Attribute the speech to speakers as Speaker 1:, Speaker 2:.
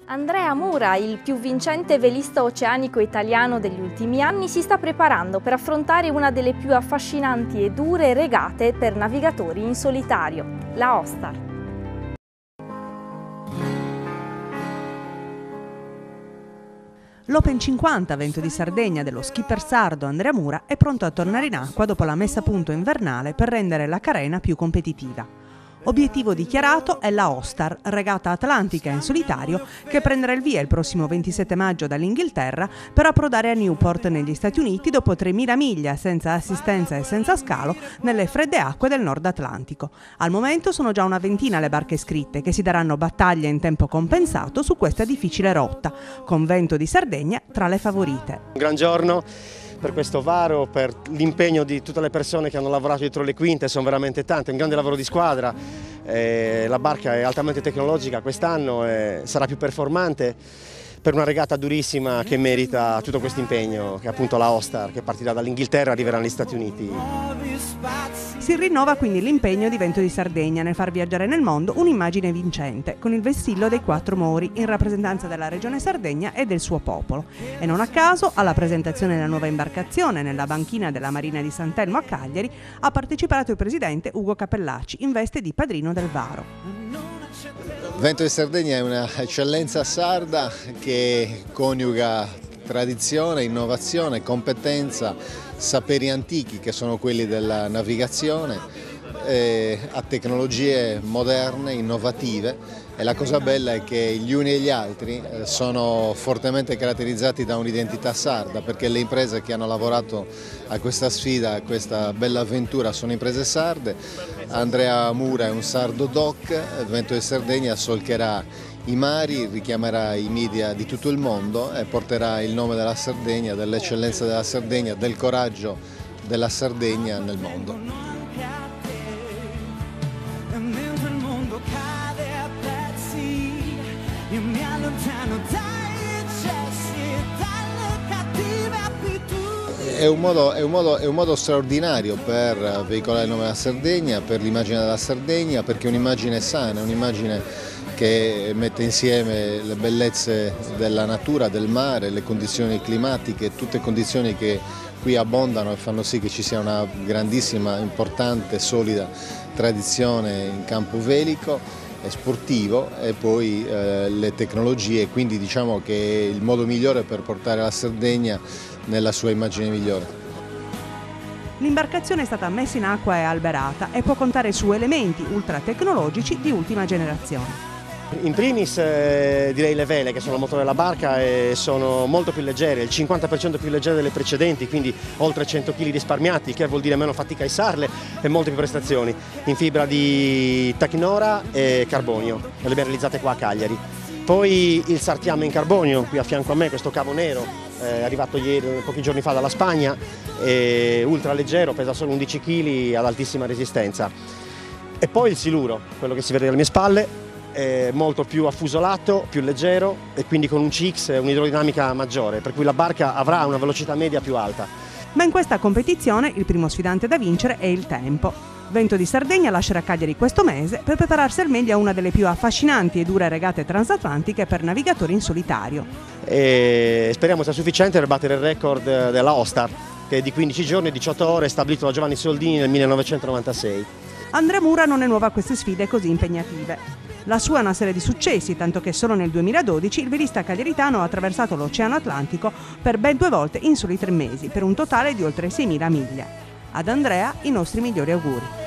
Speaker 1: Andrea Mura, il più vincente velista oceanico italiano degli ultimi anni, si sta preparando per affrontare una delle più affascinanti e dure regate per navigatori in solitario, la Ostar.
Speaker 2: L'Open 50 Vento di Sardegna dello skipper sardo Andrea Mura è pronto a tornare in acqua dopo la messa a punto invernale per rendere la carena più competitiva. Obiettivo dichiarato è la Ostar, regata atlantica in solitario, che prenderà il via il prossimo 27 maggio dall'Inghilterra per approdare a Newport negli Stati Uniti dopo 3.000 miglia senza assistenza e senza scalo nelle fredde acque del Nord Atlantico. Al momento sono già una ventina le barche iscritte che si daranno battaglia in tempo compensato su questa difficile rotta, con Vento di Sardegna tra le favorite.
Speaker 3: Un gran giorno per questo varo, per l'impegno di tutte le persone che hanno lavorato dietro le quinte, sono veramente tante, un grande lavoro di squadra, la barca è altamente tecnologica quest'anno e sarà più performante per una regata durissima che merita tutto questo impegno, che è appunto la Ostar, che partirà dall'Inghilterra e arriverà negli Stati Uniti.
Speaker 2: Si rinnova quindi l'impegno di Vento di Sardegna nel far viaggiare nel mondo un'immagine vincente, con il vessillo dei 4 mori in rappresentanza della regione Sardegna e del suo popolo. E non a caso, alla presentazione della nuova imbarcazione nella banchina della Marina di Sant'Elmo a Cagliari, ha partecipato il presidente Ugo Capellacci in veste di padrino del varo.
Speaker 4: Vento di Sardegna è un'eccellenza sarda che coniuga tradizione, innovazione, competenza, saperi antichi che sono quelli della navigazione, a tecnologie moderne, innovative, e la cosa bella è che gli uni e gli altri sono fortemente caratterizzati da un'identità sarda, perché le imprese che hanno lavorato a questa sfida, a questa bella avventura, sono imprese sarde. Andrea Mura è un sardo doc, Vento di Sardegna solcherà i mari, richiamerà i media di tutto il mondo e porterà il nome della Sardegna, dell'eccellenza della Sardegna, del coraggio della Sardegna nel mondo. È un modo straordinario per veicolare il nome della Sardegna, per l'immagine della Sardegna, perché è un'immagine sana, è un'immagine che mette insieme le bellezze della natura, del mare, le condizioni climatiche, tutte condizioni che qui abbondano e fanno sì che ci sia una grandissima, importante, solida tradizione in campo velico e sportivo, e poi le tecnologie, quindi diciamo che è il modo migliore per portare la Sardegna nella sua immagine migliore.
Speaker 2: L'imbarcazione è stata messa in acqua e alberata e può contare su elementi ultra tecnologici di ultima generazione.
Speaker 3: In primis direi le vele, che sono il motore della barca e sono molto più leggere, il 50% più leggere delle precedenti, quindi oltre 100 kg risparmiati, che vuol dire meno fatica a issarle e molte più prestazioni, in fibra di tachinora e carbonio, e le abbiamo realizzate qua a Cagliari. Poi il sartiame in carbonio, qui a fianco a me, questo cavo nero, è arrivato pochi giorni fa dalla Spagna, è ultra leggero, pesa solo 11 kg ad altissima resistenza. E poi il siluro, quello che si vede alle mie spalle, è molto più affusolato, più leggero e quindi con un CX e un'idrodinamica maggiore, per cui la barca avrà una velocità media più alta.
Speaker 2: Ma in questa competizione il primo sfidante da vincere è il tempo. Vento di Sardegna lascerà Cagliari questo mese per prepararsi al meglio a una delle più affascinanti e dure regate transatlantiche per navigatori in solitario.
Speaker 3: E speriamo sia sufficiente per battere il record della Ostar, che è di 15 giorni e 18 ore, stabilito da Giovanni Soldini nel 1996.
Speaker 2: Andrea Mura non è nuovo a queste sfide così impegnative. La sua è una serie di successi, tanto che solo nel 2012 il velista cagliaritano ha attraversato l'Oceano Atlantico per ben 2 volte in soli 3 mesi, per un totale di oltre 6.000 miglia. Ad Andrea i nostri migliori auguri.